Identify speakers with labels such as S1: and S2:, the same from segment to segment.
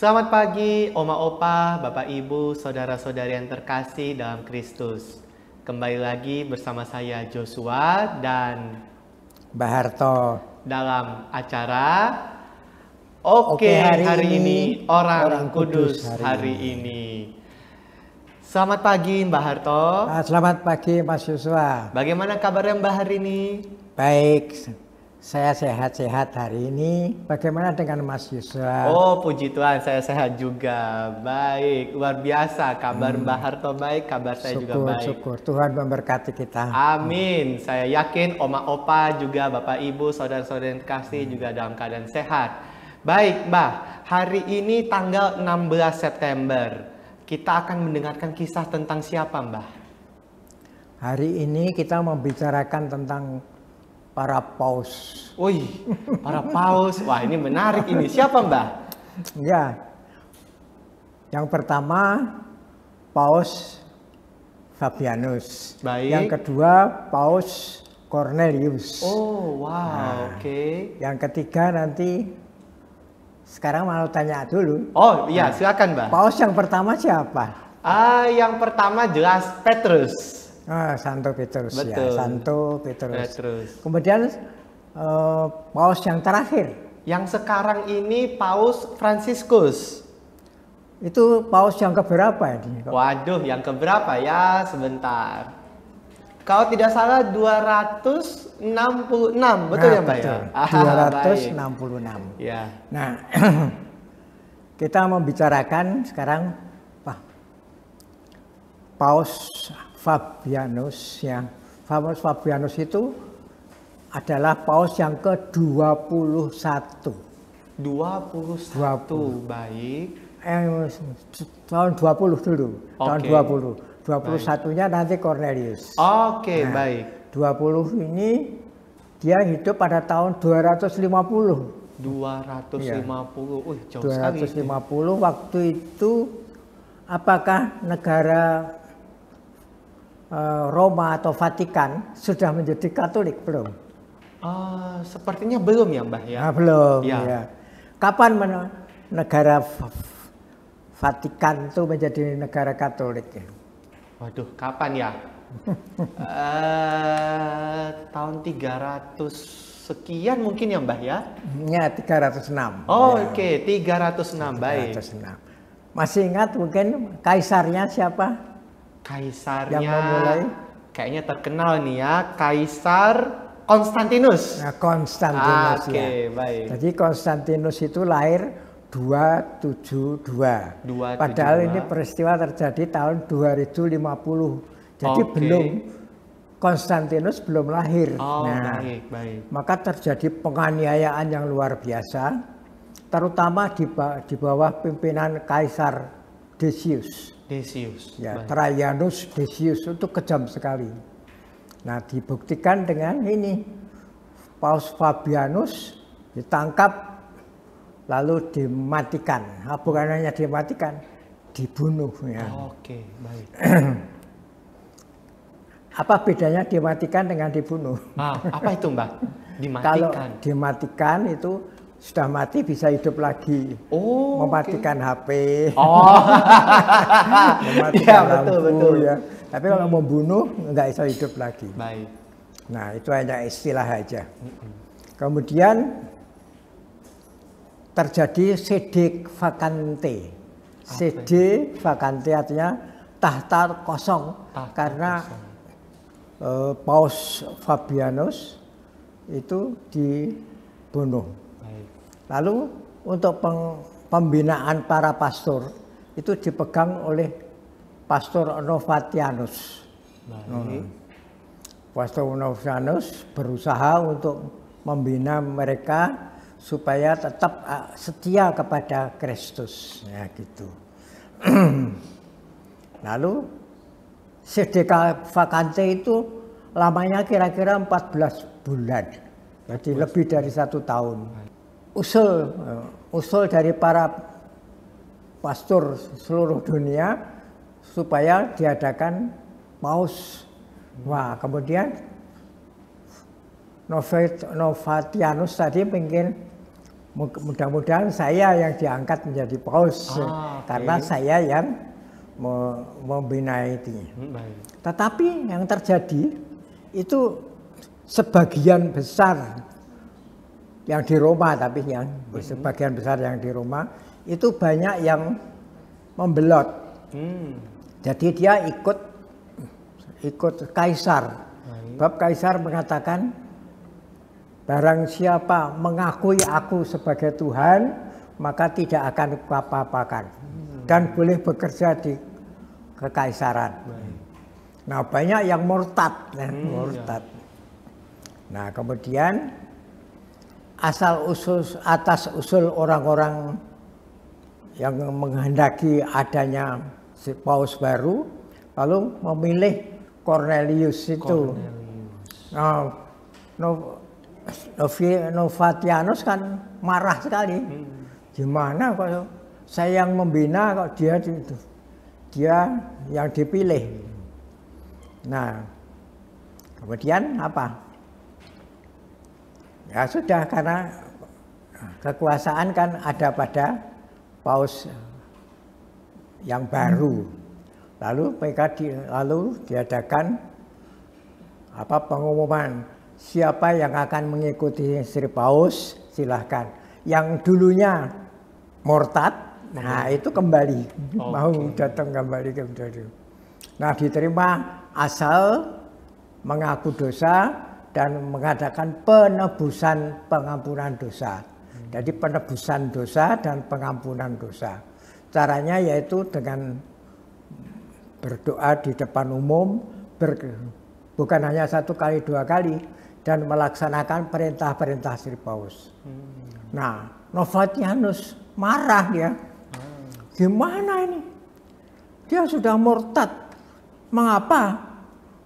S1: Selamat pagi, Oma Opa, Bapak Ibu, Saudara-saudari yang terkasih dalam Kristus. Kembali lagi bersama saya Joshua dan
S2: Mbak Harto
S1: dalam acara Oke, hari ini Orang Kudus hari ini. Selamat pagi Mbak Harto.
S2: Selamat pagi Mas Joshua.
S1: Bagaimana kabarnya Mbak hari ini?
S2: Baik, saya sehat-sehat hari ini. Bagaimana dengan Mas Joshua?
S1: Oh, puji Tuhan, saya sehat juga. Baik, luar biasa. Kabar Mbak Harto baik, kabar saya juga baik.
S2: Syukur, Tuhan memberkati kita.
S1: Amin. Saya yakin Oma Opa juga Bapak Ibu, saudara-saudara yang terkasih juga dalam keadaan sehat. Baik, Mbak. Hari ini tanggal 16 September. Kita akan mendengarkan kisah tentang siapa, Mbak?
S2: Hari ini kita membicarakan tentang para paus.
S1: Wih, para paus. Wah, ini menarik ini. Siapa, Mbak?
S2: Ya. Yang pertama Paus Fabianus.
S1: Baik.
S2: Yang kedua Paus Cornelius.
S1: Oh, wow, oke.
S2: Yang ketiga nanti sekarang mau tanya dulu.
S1: Oh, iya, silakan, Mbak.
S2: Paus yang pertama siapa?
S1: Yang pertama jelas Petrus.
S2: Santo Petrus.
S1: Betul.
S2: Ya, Santo Petrus.
S1: Petrus.
S2: Kemudian Paus yang terakhir.
S1: Yang sekarang ini Paus Fransiskus.
S2: Itu Paus yang keberapa ini?
S1: Waduh, yang keberapa ya? Sebentar. Kalau tidak salah 266, betul ya Mbak
S2: betul.
S1: ya?
S2: 266.
S1: Ya.
S2: Nah, kita membicarakan sekarang Paus Fabianus ya. Paus Fabianus itu adalah Paus yang ke-21.
S1: 21, baik.
S2: Tahun 20 dulu. Tahun
S1: Oke.
S2: 20. 21-nya nanti Cornelius.
S1: Oke, baik.
S2: 20 ini dia hidup pada tahun 250.
S1: 250. Jauh sekali.
S2: 250 waktu itu apakah negara Roma atau Vatikan sudah menjadi Katolik belum?
S1: Sepertinya belum ya Mbah ya?
S2: Belum.
S1: Ya.
S2: Ya. Kapan negara Vatikan itu menjadi negara Katolik?
S1: Waduh, kapan ya? Tahun 300 sekian mungkin ya Mbah ya?
S2: Ya, 306.
S1: Oh,
S2: ya.
S1: Oke, 306, baik.
S2: 306. Masih ingat mungkin kaisarnya siapa?
S1: Kaisarnya
S2: Yang memulai?
S1: kayaknya terkenal nih ya, Kaisar Konstantinus.
S2: Nah, Konstantinus.
S1: Oke, baik.
S2: Jadi Konstantinus itu lahir 272.
S1: 272.
S2: Padahal ini peristiwa terjadi tahun 2050. Jadi
S1: Oke.
S2: belum Konstantinus belum lahir.
S1: Oh,
S2: Nah,
S1: baik.
S2: maka terjadi penganiayaan yang luar biasa, terutama di bawah pimpinan Kaisar Decius. Ya,
S1: baik.
S2: Trajanus Decius itu kejam sekali. Nah, dibuktikan dengan ini. Paus Fabianus ditangkap lalu dimatikan. Bukan hanya dimatikan, dibunuh ya.
S1: Oke, baik.
S2: Apa bedanya dimatikan dengan dibunuh?
S1: Apa itu Mbak?
S2: Kalau
S1: Dimatikan.
S2: dimatikan itu sudah mati bisa hidup lagi.
S1: Oh,
S2: Mematikan HP.
S1: Oh.
S2: Mematikan
S1: Iya,
S2: lampu
S1: betul.
S2: ya. Tapi kalau membunuh nggak bisa hidup lagi.
S1: Baik.
S2: Nah, itu hanya istilah aja. Kemudian terjadi sede vacante. Sede vacante artinya tahta kosong. Karena Paus Fabianus itu dibunuh.
S1: Baik.
S2: Lalu untuk pembinaan para pastor itu dipegang oleh Pastor Novatianus.
S1: Baik.
S2: Pastor Novatianus berusaha untuk membina mereka supaya tetap setia kepada Kristus. Ya gitu. Lalu sedekah vakante itu lamanya kira-kira 14 bulan. Jadi lebih dari 1 tahun. Usul dari para pastor seluruh dunia supaya diadakan paus. Wah, kemudian Novatianus tadi ingin mudah-mudahan saya yang diangkat menjadi paus karena saya yang membina itu. Tetapi yang terjadi itu sebagian besar yang di Roma, tapi yang sebagian besar yang di Roma itu banyak yang membelot. Jadi dia ikut kaisar. Bab kaisar mengatakan, barang siapa mengakui aku sebagai Tuhan, maka tidak akan apa-apakan dan boleh bekerja di kekaisaran. Nah, banyak yang murtad, murtad. Nah, kemudian atas usul orang-orang yang menghendaki adanya si paus baru, lalu memilih Cornelius itu. Nah, Novatianus kan marah sekali. Gimana kalau saya yang membina, kok dia yang dipilih. Nah, kemudian apa? Ya sudah, karena kekuasaan kan ada pada paus yang baru. Lalu lalu diadakan pengumuman siapa yang akan mengikuti Sri Paus, silahkan. Yang dulunya murtad, nah itu kembali, mau datang kembali ke Buddha. Nah, diterima asal mengaku dosa dan mengadakan pengampunan dosa. Jadi penebusan dosa dan pengampunan dosa. Caranya yaitu dengan berdoa di depan umum, bukan hanya 1 kali 2 kali, dan melaksanakan perintah-perintah Sri Paus. Nah, Novatianus marah dia. Gimana ini? Dia sudah murtad. Mengapa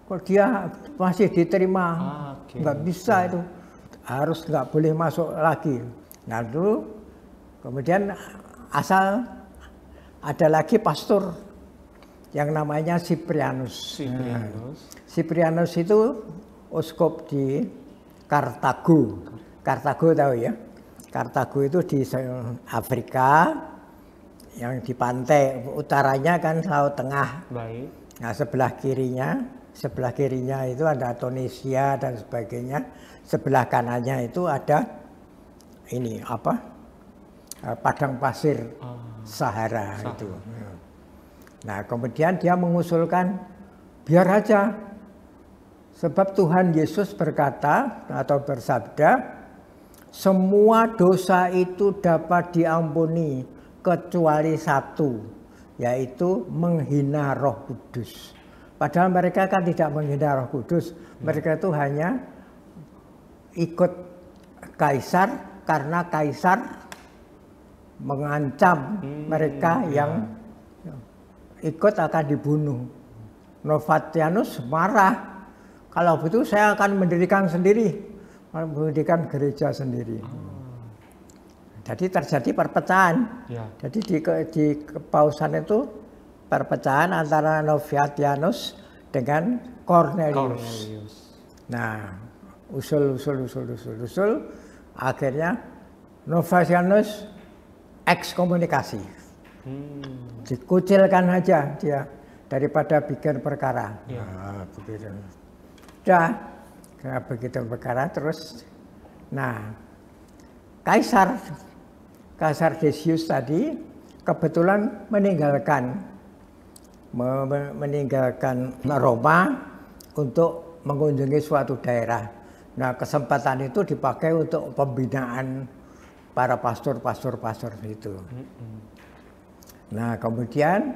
S2: kok dia masih diterima? Nggak bisa itu. Harus nggak boleh masuk lagi. Nah, dulu kemudian asal ada lagi pastor yang namanya Cyprianus. Cyprianus itu uskup di Kartago. Kartago tahu ya? Kartago itu di Afrika, yang di pantai utaranya kan Laut Tengah. Baik. Nah, sebelah kirinya itu ada Tunisia dan sebagainya. Sebelah kanannya itu ada ini padang pasir Sahara itu. Nah, kemudian dia mengusulkan biar aja, sebab Tuhan Yesus berkata atau bersabda, semua dosa itu dapat diampuni kecuali satu, yaitu menghina Roh Kudus. Padahal mereka kan tidak menghina Roh Kudus, mereka itu hanya ikut kaisar karena kaisar mengancam mereka yang ikut akan dibunuh. Novatianus marah, kalau begitu saya akan mendirikan mendirikan gereja sendiri. Jadi terjadi perpecahan. Jadi di kepausan itu perpecahan antara Novatianus dengan Cornelius. Nah, usul, akhirnya Novatianus ekskomunikasi. Dikucilkan aja dia daripada bikin perkara. Nah, begitu. Begitu perkara terus. Nah, Kaisar Decius tadi kebetulan meninggalkan Roma untuk mengunjungi suatu daerah. Nah, kesempatan itu dipakai untuk pembinaan para pastor itu. Nah, kemudian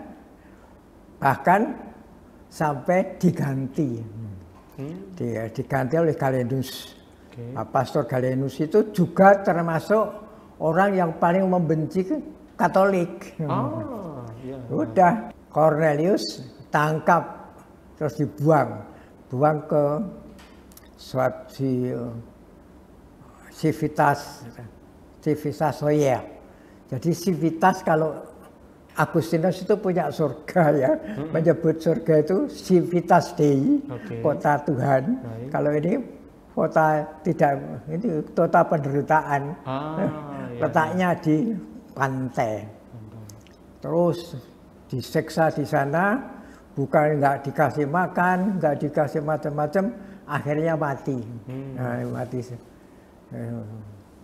S2: bahkan sampai diganti oleh Galenus. Pastor Galenus itu juga termasuk orang yang paling membenci Katolik. Udah, Cornelius tangkap terus buang ke Civitas Soyer. Jadi Civitas, kalau Agustinus itu punya surga ya, menyebut surga itu Civitas Dei, kota Tuhan. Kalau ini kota tidak, ini kota penderitaan. letaknya di pantai. Terus disiksa di sana, bukan nggak dikasih makan, nggak dikasih macam-macam, akhirnya mati. Nah, mati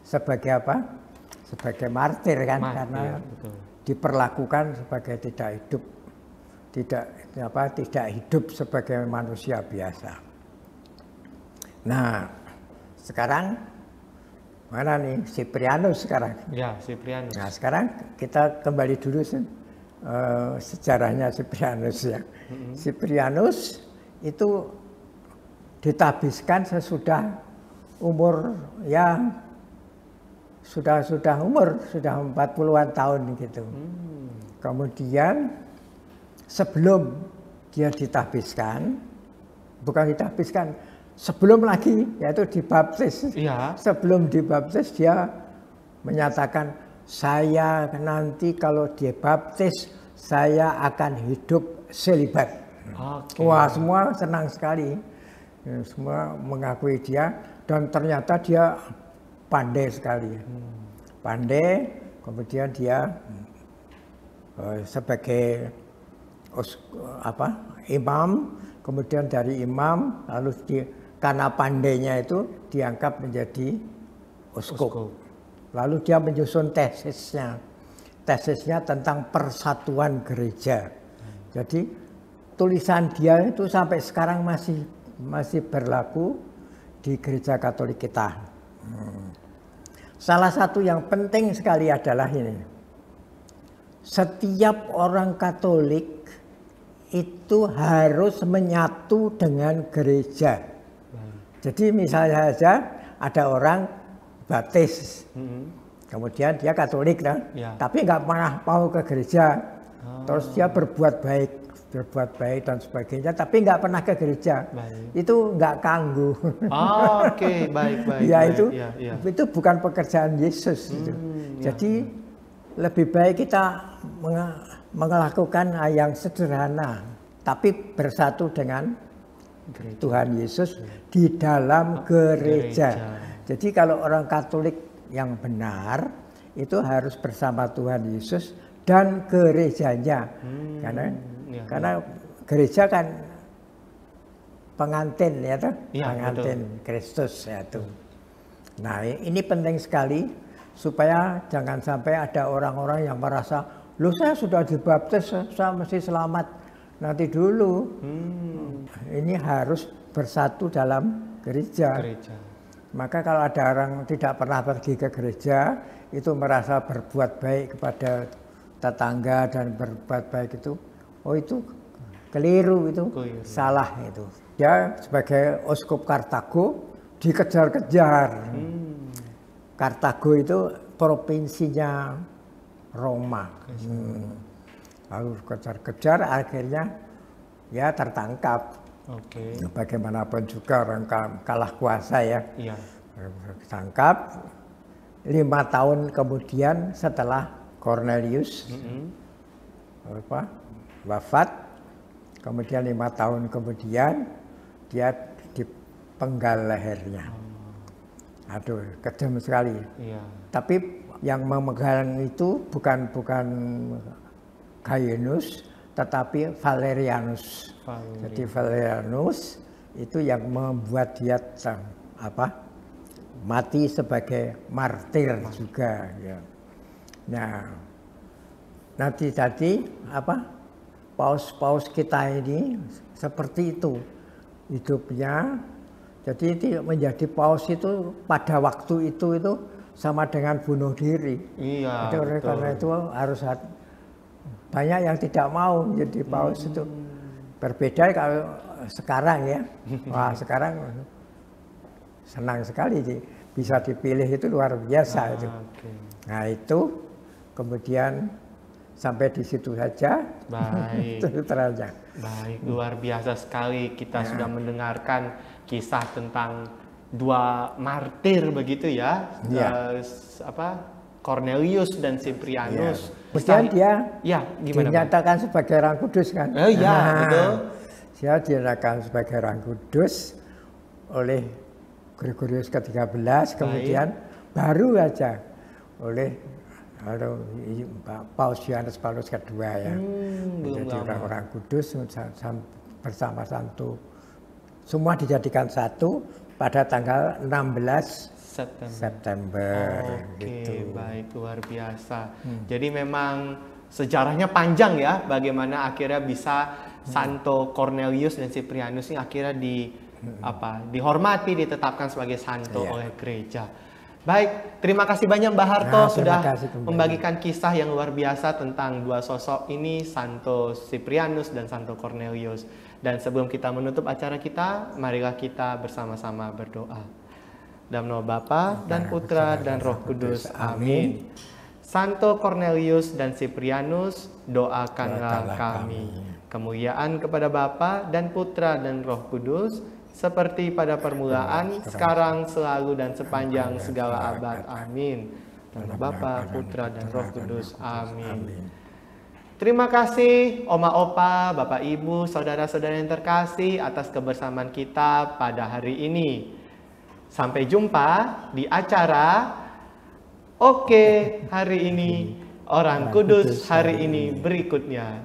S2: sebagai apa? Sebagai martir kan, karena betul. Diperlakukan sebagai tidak hidup sebagai manusia biasa. Nah, sekarang mana nih Cyprianus sekarang?
S1: Ya, Cyprianus.
S2: Nah, sekarang kita kembali dulu sejarahnya Cyprianus ya. Cyprianus itu ditabiskan sesudah umur ya sudah 40-an tahun gitu. Kemudian sebelum dia ditabiskan, bukan ditabiskan, sebelum lagi yaitu dibaptis.
S1: Iya.
S2: Sebelum dibaptis dia menyatakan, saya nanti kalau dibaptis saya akan hidup selibat.
S1: Okay.
S2: Wah, semua senang sekali. Semua mengakui dia dan ternyata dia pandai sekali. Pandai, kemudian dia sebagai imam, kemudian dari imam lalu karena pandainya itu diangkat menjadi uskup. Lalu dia menyusun tesisnya tentang persatuan gereja. Jadi tulisan dia itu sampai sekarang masih berlaku di gereja Katolik kita. Salah satu yang penting sekali adalah ini. Setiap orang Katolik itu harus menyatu dengan gereja. Jadi misalnya saja ada orang baptis, kemudian dia Katolik, tapi nggak pernah mau ke gereja. Terus dia berbuat baik dan sebagainya, tapi nggak pernah ke gereja. Itu nggak kanggu.
S1: Oke, baik.
S2: Ya
S1: baik.
S2: Itu bukan pekerjaan Yesus. Jadi lebih baik kita melakukan yang sederhana, tapi bersatu dengan Tuhan Yesus di dalam gereja. Jadi kalau orang Katolik yang benar itu harus bersama Tuhan Yesus dan gerejanya, karena gereja kan pengantin ya toh, pengantin betul. Kristus ya tuh. Nah ini penting sekali supaya jangan sampai ada orang-orang yang merasa, loh saya sudah dibaptis, saya mesti selamat. Nanti dulu, ini harus bersatu dalam gereja. Maka kalau ada orang tidak pernah pergi ke gereja, itu merasa berbuat baik kepada tetangga dan berbuat baik itu, oh itu keliru itu, salah itu. Dia sebagai uskup Kartago dikejar-kejar. Kartago itu provinsinya Roma. Lalu kejar-kejar akhirnya ya tertangkap. Bagaimanapun juga orang kalah kuasa ya. Tertangkap 5 tahun kemudian setelah Cornelius wafat, kemudian 5 tahun kemudian dia dipenggal lehernya. Aduh, kejam sekali. Tapi yang memegang itu bukan Gaius, tetapi Valerianus. Jadi Valerianus itu yang membuat dia mati sebagai martir juga. Ya. Nah, nanti tadi paus kita ini seperti itu hidupnya. Jadi itu menjadi paus itu pada waktu itu sama dengan bunuh diri. Jadi karena itu harus banyak yang tidak mau menjadi paus itu. Berbeda kalau sekarang ya. Wah, sekarang senang sekali bisa dipilih, itu luar biasa itu. Nah, itu kemudian sampai di situ saja.
S1: Baik. Baik, luar biasa sekali kita sudah mendengarkan kisah tentang 2 martir begitu ya. Cornelius dan Cyprianus.
S2: Kemudian dia dinyatakan sebagai Orang Kudus kan?
S1: Betul.
S2: Dia dinyatakan sebagai Orang Kudus oleh Gregorius ke-13, kemudian baru aja oleh Paus Yohanes Paulus II ya.
S1: Belum
S2: Jadi
S1: lama.
S2: orang-orang kudus bersama santo semua dijadikan satu pada tanggal 16 September.
S1: Oke,
S2: Gitu.
S1: baik, luar biasa. Jadi memang sejarahnya panjang ya, bagaimana akhirnya bisa Santo Cornelius dan Cyprianus ini akhirnya dihormati, ditetapkan sebagai santo
S2: Iya.
S1: oleh gereja. Baik, terima kasih banyak Mbah Harto
S2: Nah,
S1: sudah
S2: terima kasih kembali.
S1: membagikan kisah yang luar biasa tentang dua sosok ini, Santo Cyprianus dan Santo Cornelius. Dan sebelum kita menutup acara kita, marilah kita bersama-sama berdoa. Dalam nama Bapa dan Putra dan Roh Kudus. Amin. Santo Cornelius dan Cyprianus, doakanlah kami. Kemuliaan kepada Bapa dan Putra dan Roh Kudus, seperti pada permulaan, sekarang, selalu, dan sepanjang segala abad. Amin. Dalam nama Bapa, Putra, dan Roh Kudus. Amin. Terima kasih Oma Opa, Bapak Ibu, saudara-saudara yang terkasih atas kebersamaan kita pada hari ini. Sampai jumpa di acara Oke hari ini, Orang Kudus hari ini berikutnya.